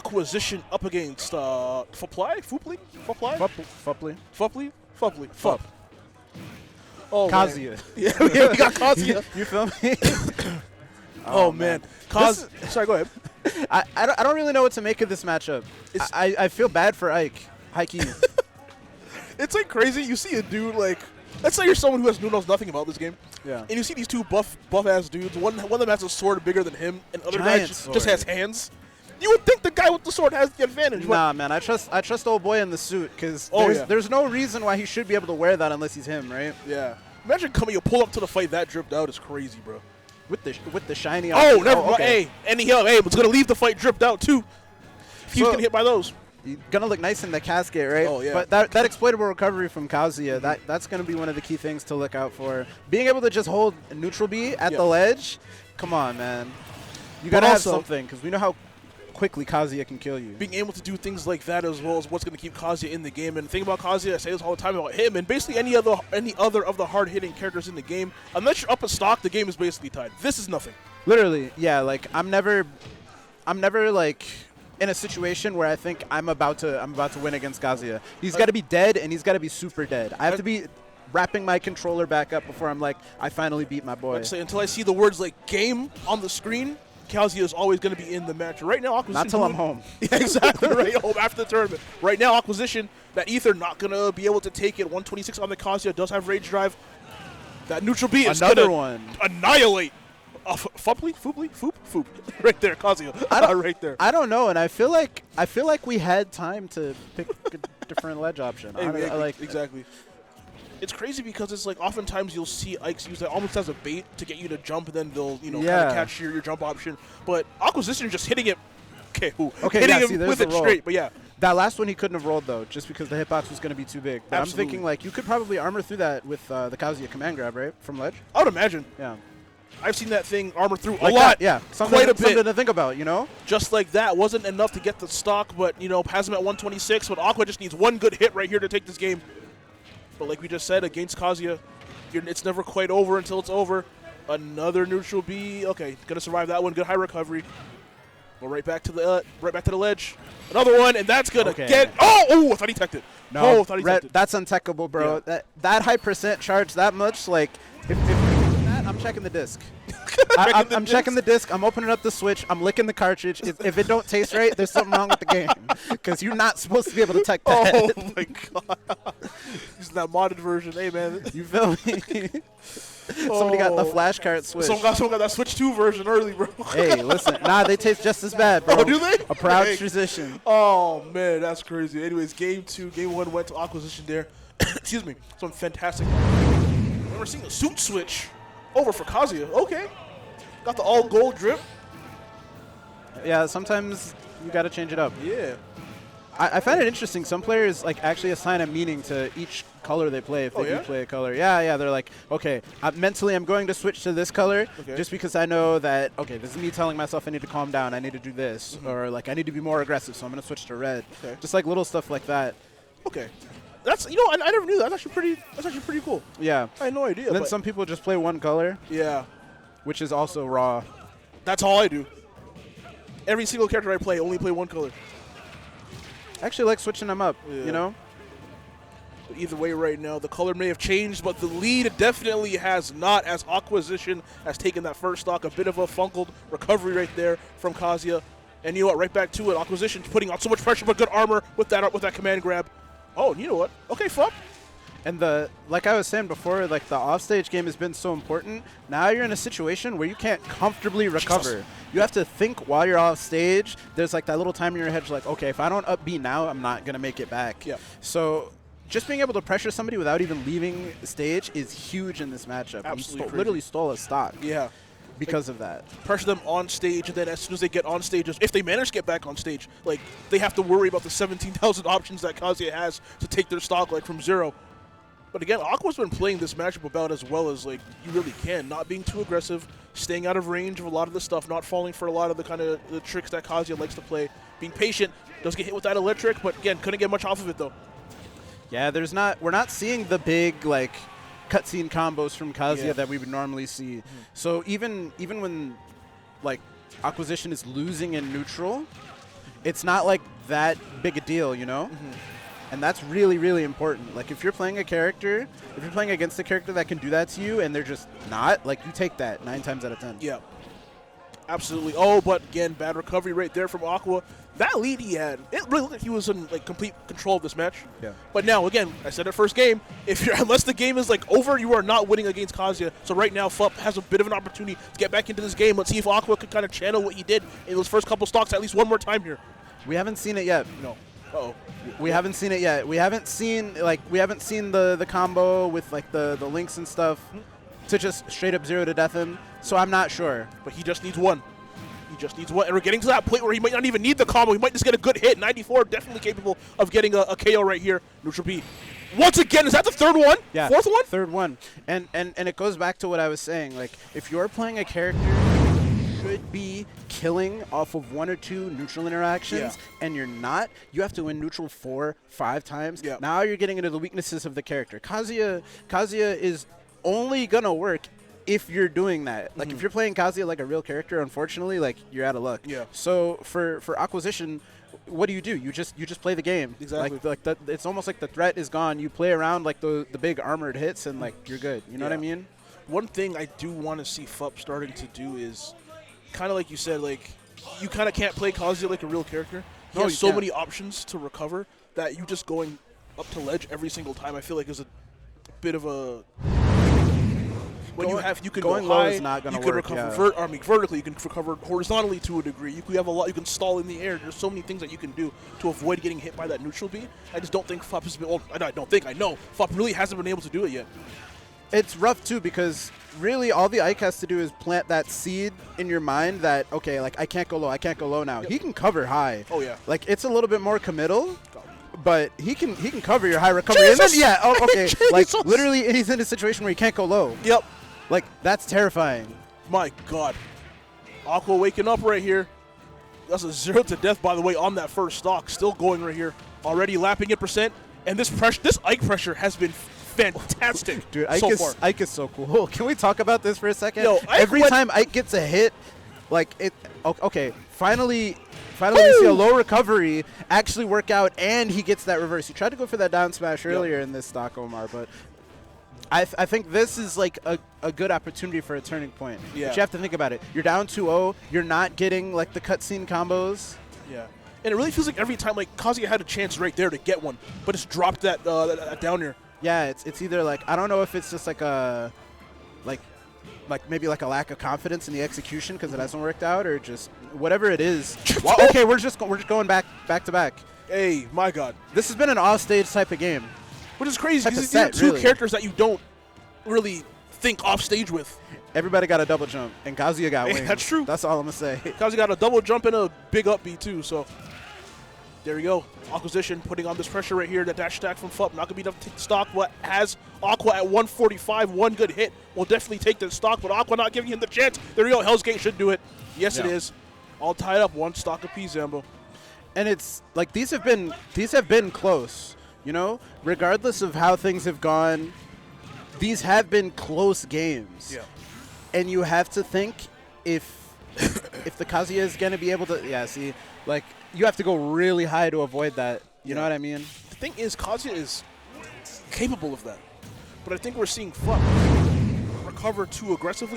Aquasition up against Fupply? Fupply? Fupp. Oh, Kazuya. Yeah, we got Kazuya. You feel me? Oh, man. Sorry, go ahead. I don't really know what to make of this matchup. I feel bad for Ike. It's like crazy. You see a dude like, let's say you're someone who knows nothing about this game. Yeah. And you see these two buff ass dudes. One of them has a sword bigger than him, and other guy just has hands. You would think the guy with the sword has the advantage. Nah, man. I trust old boy in the suit because there's no reason why he should be able to wear that unless he's him, right? Yeah. Imagine you pull up to the fight that dripped out is crazy, bro. With the shiny. Oh, never mind. Okay. Hey, and it's gonna leave the fight dripped out too. If he's getting hit by those. You're gonna look nice in the casket, right? Oh, yeah. But that exploitable recovery from Kazuya, that's gonna be one of the key things to look out for. Being able to just hold neutral B at the ledge, come on, man. You gotta have something because we know how quickly Kazuya can kill you. Being able to do things like that as well is what's going to keep Kazuya in the game. And the thing about Kazuya, I say this all the time about him, and basically any other of the hard-hitting characters in the game, unless you're up in stock, the game is basically tied. This is nothing. Literally, yeah. Like I'm never like in a situation where I think I'm about to win against Kazuya. He's got to be dead, and he's got to be super dead. I have to be wrapping my controller back up before I'm like, I finally beat my boy. I'd say until I see the words like "game" on the screen, Kazuya is always going to be in the match. Right now, Aquasition. Not till I'm home. Yeah, exactly. Right, home after the tournament. Right now, Aquasition, that Ether not going to be able to take it. 126 on the Kazuya does have Rage Drive. That neutral B is going to annihilate. Fupply? Foop. Right there, Kazuya. Right there. I don't know, and I feel like we had time to pick a different ledge option. Exactly. It's crazy because it's like oftentimes you'll see Ikes use that almost as a bait to get you to jump, and then they'll kind of catch your jump option. But Aquasition just hitting it. Hitting him with it straight. But yeah. That last one he couldn't have rolled though, just because the hitbox was going to be too big. But I'm thinking like you could probably armor through that with the Kazuya command grab, right, from ledge. I would imagine. Yeah. I've seen that thing armor through like a lot. Yeah. Quite a bit. Something to think about, you know? Just like that. Wasn't enough to get the stock, but, has him at 126. But Aqua just needs one good hit right here to take this game. But like we just said, against Kazuya, it's never quite over until it's over. Another neutral B. Okay, gonna survive that one. Good high recovery. Go right back to the ledge. Another one, and that's gonna get. Oh, I thought he teched it. No, I thought he teched it. That's untechable, bro. Yeah. That high percent charge that much, like if you're doing that, I'm checking the disc. I'm checking the disc. I'm opening up the switch. I'm licking the cartridge. If it don't taste right, there's something wrong with the game because you're not supposed to be able to tech that. Oh my god! Using that modded version, hey man. You feel me? Somebody got the flashcard switch. Someone got that Switch 2 version early, bro. Hey, listen. Nah, they taste just as bad, bro. Oh, do they? A proud transition. Oh, man, that's crazy. Anyways, game 1 went to Aquasition there. Excuse me. Some fantastic. And we're seeing a suit switch over for Kazuya. Okay. Got the all gold drip. Yeah, sometimes you got to change it up. Yeah. I find it interesting. Some players like actually assign a meaning to each color they play if they do play a color. Yeah. They're like, okay, mentally I'm going to switch to this color just because I know that, okay, this is me telling myself I need to calm down. I need to do this. Or like I need to be more aggressive, so I'm going to switch to red. Okay. Just like little stuff like that. Okay. That's, I never knew that. That's actually pretty cool. Yeah. I had no idea. And then some people just play one color. Yeah. Which is also raw. That's all I do. Every single character I play, only play one color. I actually like switching them up, you know? But either way right now, the color may have changed, but the lead definitely has not, as Aquasition has taken that first stock. A bit of a funkled recovery right there from Kazuya. And you know what? Right back to it. Aquasition putting on so much pressure, but good armor with that command grab. Oh, you know what? Okay, Fupp. And like I was saying before, like the offstage game has been so important. Now you're in a situation where you can't comfortably recover. You have to think while you're off stage. There's like that little time in your head, like, okay, if I don't up B now, I'm not gonna make it back. Yeah. So just being able to pressure somebody without even leaving the stage is huge in this matchup. Absolutely, he literally stole a stock. Yeah. Because of that. Pressure them on stage, and then as soon as they get on stage, if they manage to get back on stage, like they have to worry about the 17,000 options that Kazuya has to take their stock like from zero. But again, Aqua's been playing this matchup about as well as like you really can, not being too aggressive, staying out of range of a lot of the stuff, not falling for a lot of the kind of the tricks that Kazuya likes to play, being patient. Does get hit with that electric, but again, couldn't get much off of it though. Yeah, we're not seeing the big like cutscene combos from Kazuya that we would normally see. So even when like Aquasition is losing in neutral, it's not like that big a deal, you know? And that's really, really important. Like, if you're playing a character, if you're playing against a character that can do that to you and they're just not, like, you take that 9 times out of 10. Yeah. Absolutely. Oh, but again, bad recovery right there from Aqua. That lead he had, it really looked like he was in like complete control of this match. Yeah. But now, again, I said it first game, unless the game is like over, you are not winning against Kazuya. So right now, Fupp has a bit of an opportunity to get back into this game. Let's see if Aqua could kind of channel what he did in those first couple stocks at least one more time here. We haven't seen it yet. No. Uh-oh. We haven't seen it yet. We haven't seen the combo with like the links and stuff to just straight up 0 to death him. So I'm not sure. But he just needs one. He just needs one. And we're getting to that point where he might not even need the combo. He might just get a good hit. 94 definitely capable of getting a KO right here. Neutral B. Once again, is that the third one? Yeah. Fourth one? Third one. And it goes back to what I was saying. Like, if you're playing a character who should be killing off of 1 or 2 neutral interactions and you're not, you have to win neutral 4, 5 times. Yeah. Now you're getting into the weaknesses of the character. Kazuya is only going to work if you're doing that. Like, if you're playing Kazuya like a real character, unfortunately, like, you're out of luck. Yeah. So for Aquasition, what do? You just play the game. Exactly. Like it's almost like the threat is gone. You play around like the big armored hits and like you're good. You know what I mean? One thing I do want to see Fupp starting to do is kind of like you said, like you kind of can't play Kazuya like a real character. He has so many options to recover that you just going up to ledge every single time I feel like is a bit of a when you can going go low high, is not gonna you can work, recover vertically, you can recover horizontally to a degree. You have a lot. You can stall in the air. There's so many things that you can do to avoid getting hit by that neutral B. I just don't think Fupp has been. Well, I know Fupp really hasn't been able to do it yet. It's rough too because really all the Ike has to do is plant that seed in your mind that okay, like I can't go low now. He can cover high. Oh yeah. Like it's a little bit more committal. But he can cover your high recovery. And then, okay. Like literally he's in a situation where he can't go low. Yep. Like, that's terrifying. My God. Aqua waking up right here. That's a 0 to death, by the way, on that first stock. Still going right here. Already lapping at percent. And this Ike pressure has been fantastic. Dude, Ike is so cool. Can we talk about this for a second? Yo, every time Ike gets a hit, like, okay, finally we see a low recovery actually work out, and he gets that reverse. He tried to go for that down smash earlier in this stock, Omar, but I think this is like a good opportunity for a turning point. Yeah. But you have to think about it. You're down 2-0. You're not getting like the cutscene combos. Yeah. And it really feels like every time, like, Kazuya had a chance right there to get one, but it's dropped that down here. Yeah, it's either like, I don't know if it's just like a, like maybe like a lack of confidence in the execution because it hasn't worked out, or just whatever it is. Well, okay, we're just going back to back. Hey, my God. This has been an off-stage type of game. Which is crazy because these are two characters that you don't really think off stage with. Everybody got a double jump, and Kazuya got wings. That's true. That's all I'm going to say. Kazuya got a double jump and a big up B too, so there we go. Aquasition putting on this pressure right here. The dash attack from Fupp, not going to be enough to take the stock, but has Aqua at 145, one good hit will definitely take the stock, but Aqua not giving him the chance. There we go. Hell's Gate should do it. Yes, it is. All tied up, one stock apiece, Zambo. And it's like these have been close. You know, regardless of how things have gone, these have been close games. Yeah. And you have to think if the Kazuya is going to be able to, like you have to go really high to avoid that. You know what I mean? The thing is, Kazuya is capable of that. But I think we're seeing Fupp recover too aggressively.